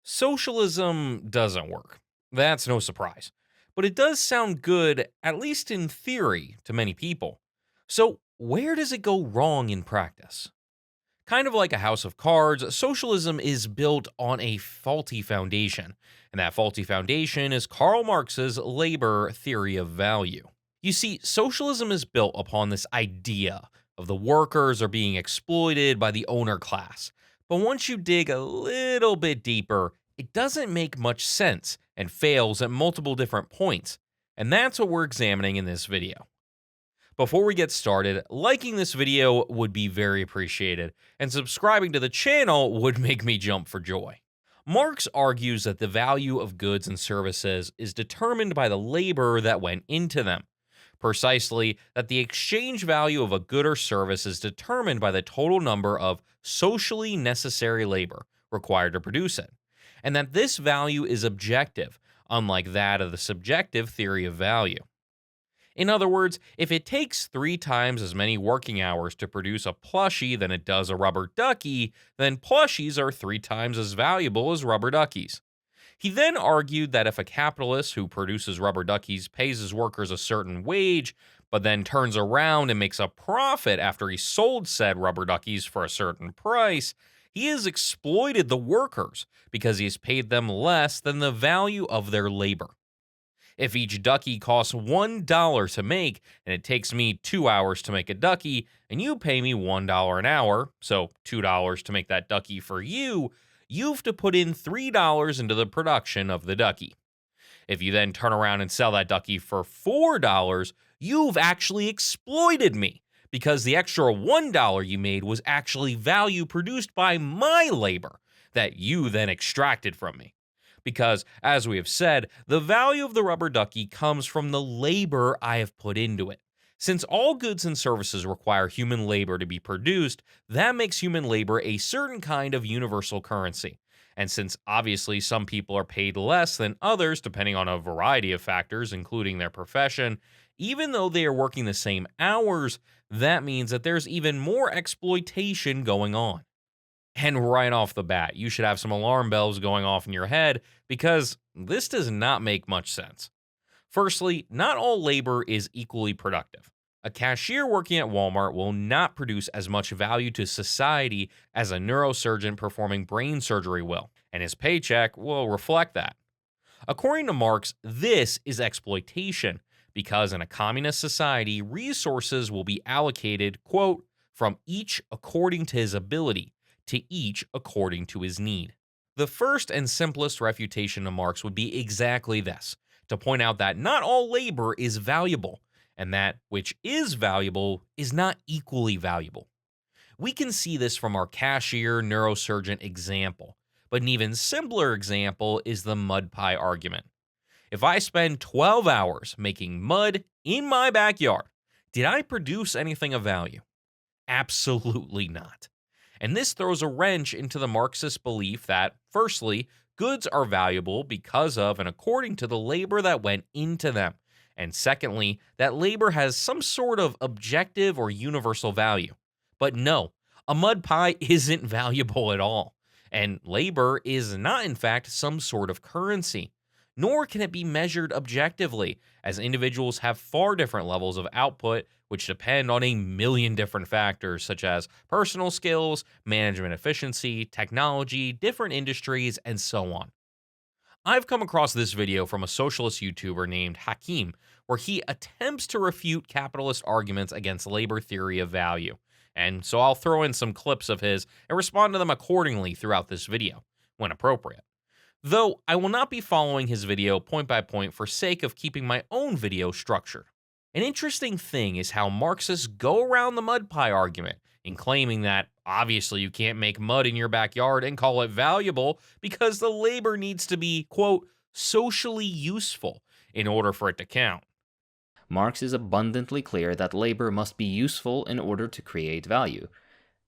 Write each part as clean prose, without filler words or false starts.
Socialism doesn't work. That's no surprise. But it does sound good, at least in theory, to many people. So, where does it go wrong in practice? Kind of like a house of cards, socialism is built on a faulty foundation. And that faulty foundation is Karl Marx's labor theory of value. You see, socialism is built upon this idea of the workers are being exploited by the owner class. But once you dig a little bit deeper, it doesn't make much sense and fails at multiple different points. And that's what we're examining in this video. Before we get started, liking this video would be very appreciated, and subscribing to the channel would make me jump for joy. Marx argues that the value of goods and services is determined by the labor that went into them. Precisely, that the exchange value of a good or service is determined by the total number of socially necessary labor required to produce it, and that this value is objective, unlike that of the subjective theory of value. In other words, if it takes 3 times as many working hours to produce a plushie than it does a rubber ducky, then plushies are 3 times as valuable as rubber duckies. He then argued that if a capitalist who produces rubber duckies pays his workers a certain wage, but then turns around and makes a profit after he sold said rubber duckies for a certain price, he has exploited the workers because he has paid them less than the value of their labor. If each ducky costs $1 to make, and it takes me 2 hours to make a ducky, and you pay me $1 an hour, so $2 to make that ducky for you, you've to put in $3 into the production of the ducky. If you then turn around and sell that ducky for $4, you've actually exploited me, because the extra $1 you made was actually value produced by my labor that you then extracted from me. Because, as we have said, the value of the rubber ducky comes from the labor I have put into it. Since all goods and services require human labor to be produced, that makes human labor a certain kind of universal currency. And since obviously some people are paid less than others depending on a variety of factors, including their profession, even though they are working the same hours, that means that there's even more exploitation going on. And right off the bat, you should have some alarm bells going off in your head because this does not make much sense. Firstly, not all labor is equally productive. A cashier working at Walmart will not produce as much value to society as a neurosurgeon performing brain surgery will, and his paycheck will reflect that. According to Marx, this is exploitation because in a communist society, resources will be allocated, quote, from each according to his ability, to each according to his need. The first and simplest refutation of Marx would be exactly this, to point out that not all labor is valuable, and that which is valuable is not equally valuable. We can see this from our cashier neurosurgeon example, but an even simpler example is the mud pie argument. If I spend 12 hours making mud in my backyard, did I produce anything of value? Absolutely not. And this throws a wrench into the Marxist belief that, firstly, goods are valuable because of and according to the labor that went into them, and secondly, that labor has some sort of objective or universal value. But no, a mud pie isn't valuable at all, and labor is not in fact some sort of currency. Nor can it be measured objectively, as individuals have far different levels of output which depend on a million different factors such as personal skills, management efficiency, technology, different industries, and so on. I've come across this video from a socialist YouTuber named Hakim, where he attempts to refute capitalist arguments against labor theory of value. And so I'll throw in some clips of his and respond to them accordingly throughout this video, when appropriate. Though I will not be following his video point by point for sake of keeping my own video structured. An interesting thing is how Marxists go around the mud pie argument in claiming that obviously you can't make mud in your backyard and call it valuable because the labor needs to be, quote, socially useful in order for it to count. Marx is abundantly clear that labor must be useful in order to create value.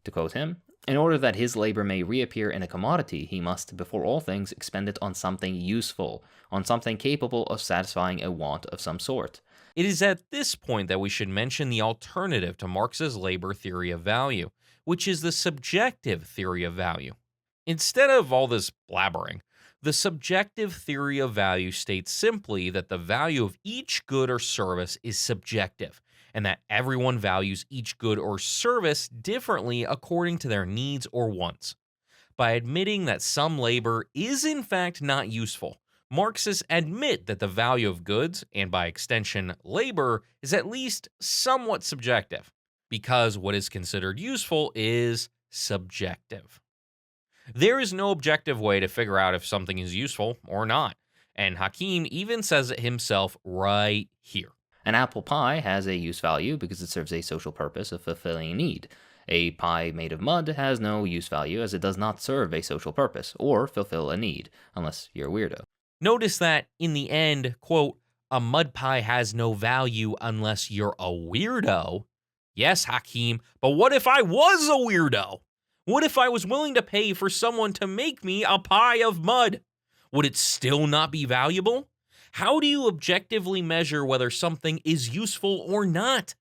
To quote him, in order that his labor may reappear in a commodity, he must, before all things, expend it on something useful, on something capable of satisfying a want of some sort. It is at this point that we should mention the alternative to Marx's labor theory of value, which is the subjective theory of value. Instead of all this blabbering, the subjective theory of value states simply that the value of each good or service is subjective, and that everyone values each good or service differently according to their needs or wants. By admitting that some labor is in fact not useful, Marxists admit that the value of goods, and by extension labor, is at least somewhat subjective, because what is considered useful is subjective. There is no objective way to figure out if something is useful or not, and Hakim even says it himself right here. An apple pie has a use value because it serves a social purpose of fulfilling a need. A pie made of mud has no use value as it does not serve a social purpose or fulfill a need, unless you're a weirdo. Notice that in the end, quote, a mud pie has no value unless you're a weirdo. Yes, Hakim, but what if I was a weirdo? What if I was willing to pay for someone to make me a pie of mud? Would it still not be valuable? How do you objectively measure whether something is useful or not?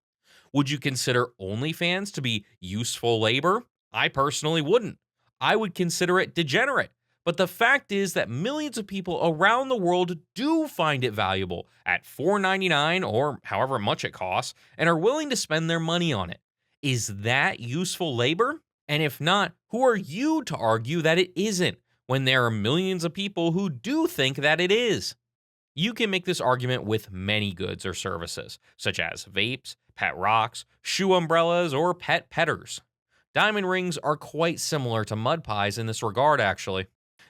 Would you consider OnlyFans to be useful labor? I personally wouldn't. I would consider it degenerate. But the fact is that millions of people around the world do find it valuable at $4.99 or however much it costs and are willing to spend their money on it. Is that useful labor? And if not, who are you to argue that it isn't when there are millions of people who do think that it is? You can make this argument with many goods or services, such as vapes, pet rocks, shoe umbrellas, or pet petters. Diamond rings are quite similar to mud pies in this regard, actually.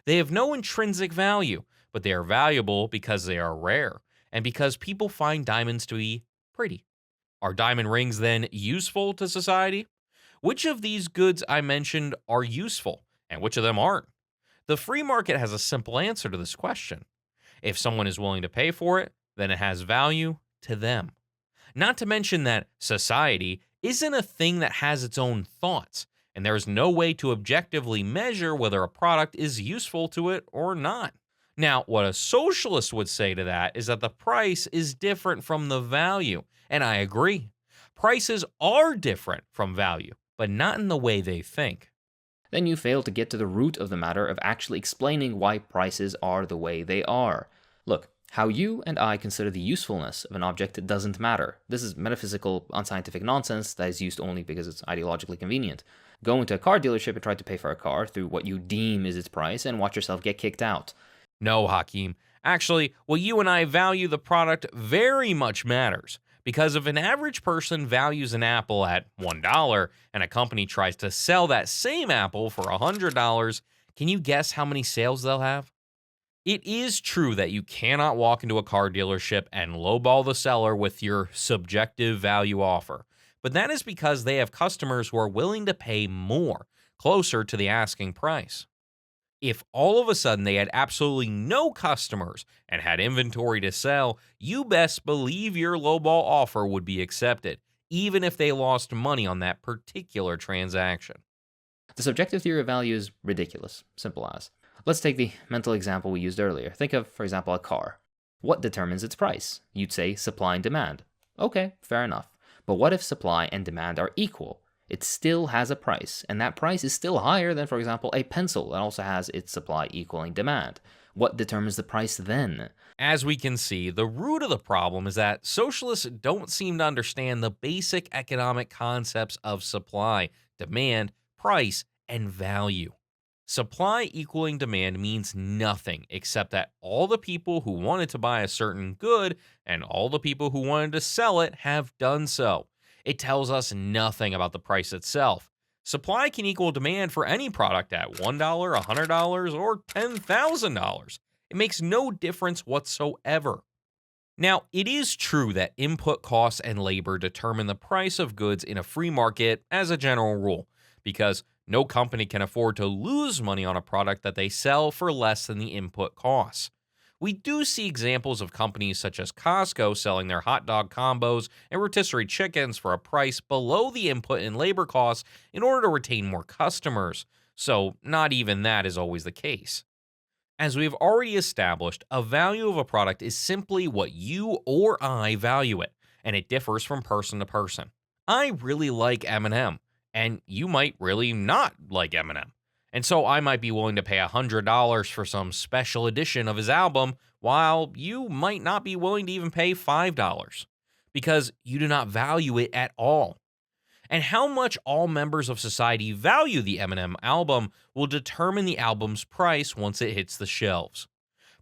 They have no intrinsic value, but they are valuable because they are rare, and because people find diamonds to be pretty. Are diamond rings then useful to society? Which of these goods I mentioned are useful, and which of them aren't? The free market has a simple answer to this question. If someone is willing to pay for it, then it has value to them. Not to mention that society isn't a thing that has its own thoughts, and there is no way to objectively measure whether a product is useful to it or not. Now, what a socialist would say to that is that the price is different from the value, and I agree. Prices are different from value, but not in the way they think. Then you fail to get to the root of the matter of actually explaining why prices are the way they are. Look, how you and I consider the usefulness of an object doesn't matter. This is metaphysical, unscientific nonsense that is used only because it's ideologically convenient. Go into a car dealership and try to pay for a car through what you deem is its price and watch yourself get kicked out. No, Hakim. Actually, what you and I value the product very much matters. Because if an average person values an apple at $1 and a company tries to sell that same apple for $100, can you guess how many sales they'll have? It is true that you cannot walk into a car dealership and lowball the seller with your subjective value offer, but that is because they have customers who are willing to pay more, closer to the asking price. If all of a sudden they had absolutely no customers and had inventory to sell, you best believe your lowball offer would be accepted, even if they lost money on that particular transaction. The subjective theory of value is ridiculous, simple as. Let's take the mental example we used earlier. Think of, for example, a car. What determines its price? You'd say supply and demand. Okay, fair enough. But what if supply and demand are equal? It still has a price, and that price is still higher than, for example, a pencil that also has its supply equaling demand. What determines the price then? As we can see, the root of the problem is that socialists don't seem to understand the basic economic concepts of supply, demand, price, and value. Supply equaling demand means nothing except that all the people who wanted to buy a certain good and all the people who wanted to sell it have done so. It tells us nothing about the price itself. Supply can equal demand for any product at $1, $100, or $10,000. It makes no difference whatsoever. Now, it is true that input costs and labor determine the price of goods in a free market as a general rule, because no company can afford to lose money on a product that they sell for less than the input costs. We do see examples of companies such as Costco selling their hot dog combos and rotisserie chickens for a price below the input and labor costs in order to retain more customers, so not even that is always the case. As we've already established, a value of a product is simply what you or I value it, and it differs from person to person. I really like M&M, and you might really not like M&M. And so I might be willing to pay $100 for some special edition of his album, while you might not be willing to even pay $5 because you do not value it at all. And how much all members of society value the Eminem album will determine the album's price once it hits the shelves.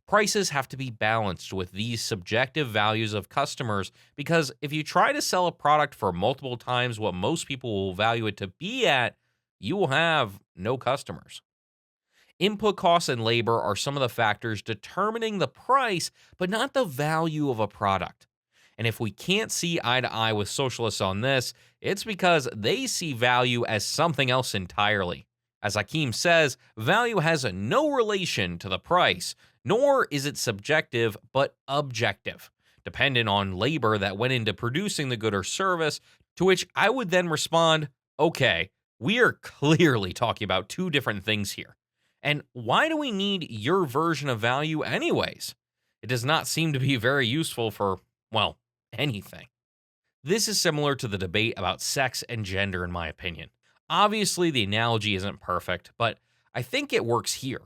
Prices have to be balanced with these subjective values of customers because if you try to sell a product for multiple times what most people will value it to be at, you will have no customers. Input costs and labor are some of the factors determining the price, but not the value of a product. And if we can't see eye to eye with socialists on this, it's because they see value as something else entirely. As Hakim says, value has no relation to the price, nor is it subjective but objective, dependent on labor that went into producing the good or service, to which I would then respond, okay, we are clearly talking about two different things here. And why do we need your version of value anyways? It does not seem to be very useful for, well, anything. This is similar to the debate about sex and gender, in my opinion. Obviously, the analogy isn't perfect, but I think it works here.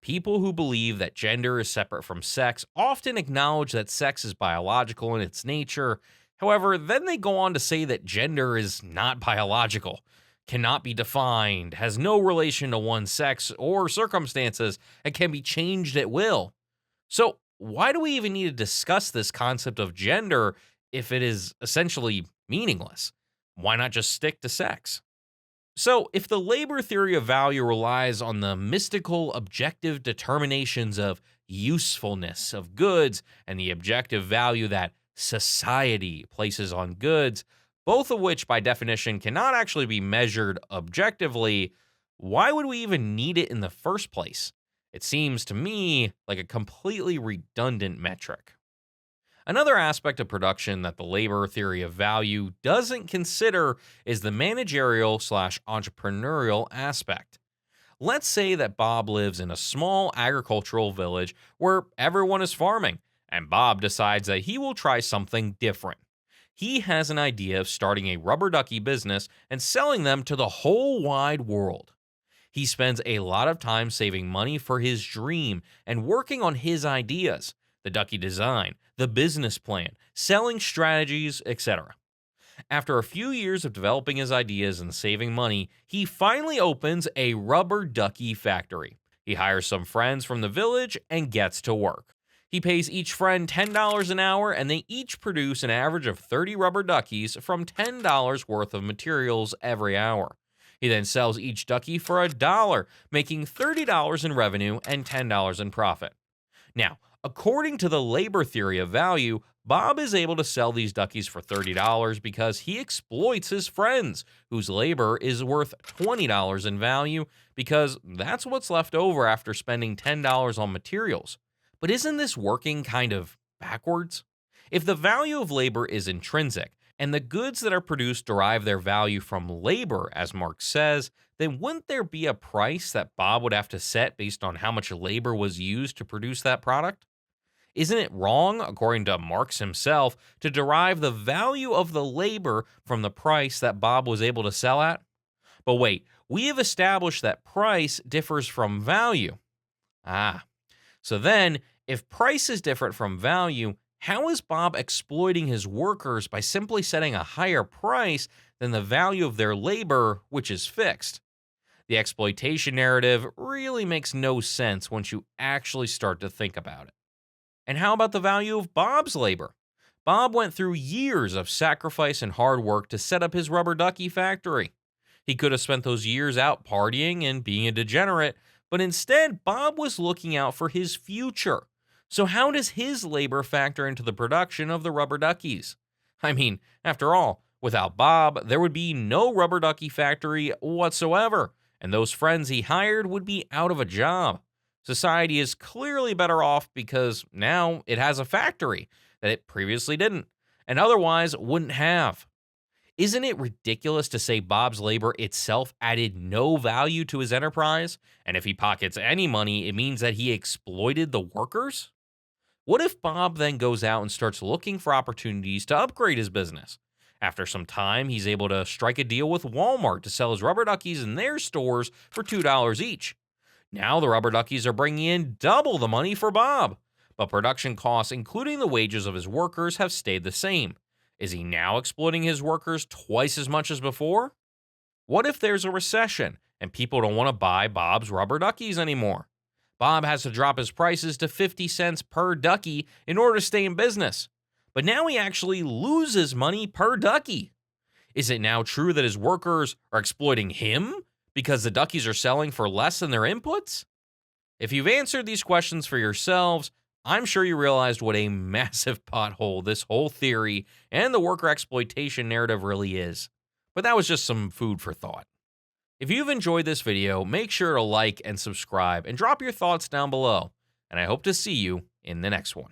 People who believe that gender is separate from sex often acknowledge that sex is biological in its nature. However, then they go on to say that gender is not biological, cannot be defined, has no relation to one's sex or circumstances, and can be changed at will. So, why do we even need to discuss this concept of gender if it is essentially meaningless? Why not just stick to sex? So, if the labor theory of value relies on the mystical objective determinations of usefulness of goods and the objective value that society places on goods, both of which by definition cannot actually be measured objectively, why would we even need it in the first place? It seems to me like a completely redundant metric. Another aspect of production that the labor theory of value doesn't consider is the managerial/entrepreneurial aspect. Let's say that Bob lives in a small agricultural village where everyone is farming, and Bob decides that he will try something different. He has an idea of starting a rubber ducky business and selling them to the whole wide world. He spends a lot of time saving money for his dream and working on his ideas, the ducky design, the business plan, selling strategies, etc. After a few years of developing his ideas and saving money, he finally opens a rubber ducky factory. He hires some friends from the village and gets to work. He pays each friend $10 an hour, and they each produce an average of 30 rubber duckies from $10 worth of materials every hour. He then sells each ducky for $1, making $30 in revenue and $10 in profit. Now, according to the labor theory of value, Bob is able to sell these duckies for $30 because he exploits his friends, whose labor is worth $20 in value because that's what's left over after spending $10 on materials. But isn't this working kind of backwards? If the value of labor is intrinsic, and the goods that are produced derive their value from labor, as Marx says, then wouldn't there be a price that Bob would have to set based on how much labor was used to produce that product? Isn't it wrong, according to Marx himself, to derive the value of the labor from the price that Bob was able to sell at? But wait, we have established that price differs from value. So then, if price is different from value, how is Bob exploiting his workers by simply setting a higher price than the value of their labor, which is fixed? The exploitation narrative really makes no sense once you actually start to think about it. And how about the value of Bob's labor? Bob went through years of sacrifice and hard work to set up his rubber ducky factory. He could have spent those years out partying and being a degenerate, but instead Bob was looking out for his future. So how does his labor factor into the production of the rubber duckies? I mean, after all, without Bob, there would be no rubber ducky factory whatsoever, and those friends he hired would be out of a job. Society is clearly better off because now it has a factory that it previously didn't, and otherwise wouldn't have. Isn't it ridiculous to say Bob's labor itself added no value to his enterprise, and if he pockets any money, it means that he exploited the workers? What if Bob then goes out and starts looking for opportunities to upgrade his business? After some time, he's able to strike a deal with Walmart to sell his rubber duckies in their stores for $2 each. Now the rubber duckies are bringing in double the money for Bob, but production costs, including the wages of his workers, have stayed the same. Is he now exploiting his workers twice as much as before? What if there's a recession and people don't want to buy Bob's rubber duckies anymore? Bob has to drop his prices to 50 cents per ducky in order to stay in business. But now he actually loses money per ducky. Is it now true that his workers are exploiting him because the duckies are selling for less than their inputs? If you've answered these questions for yourselves, I'm sure you realized what a massive pothole this whole theory and the worker exploitation narrative really is. But that was just some food for thought. If you've enjoyed this video, make sure to like and subscribe and drop your thoughts down below. And I hope to see you in the next one.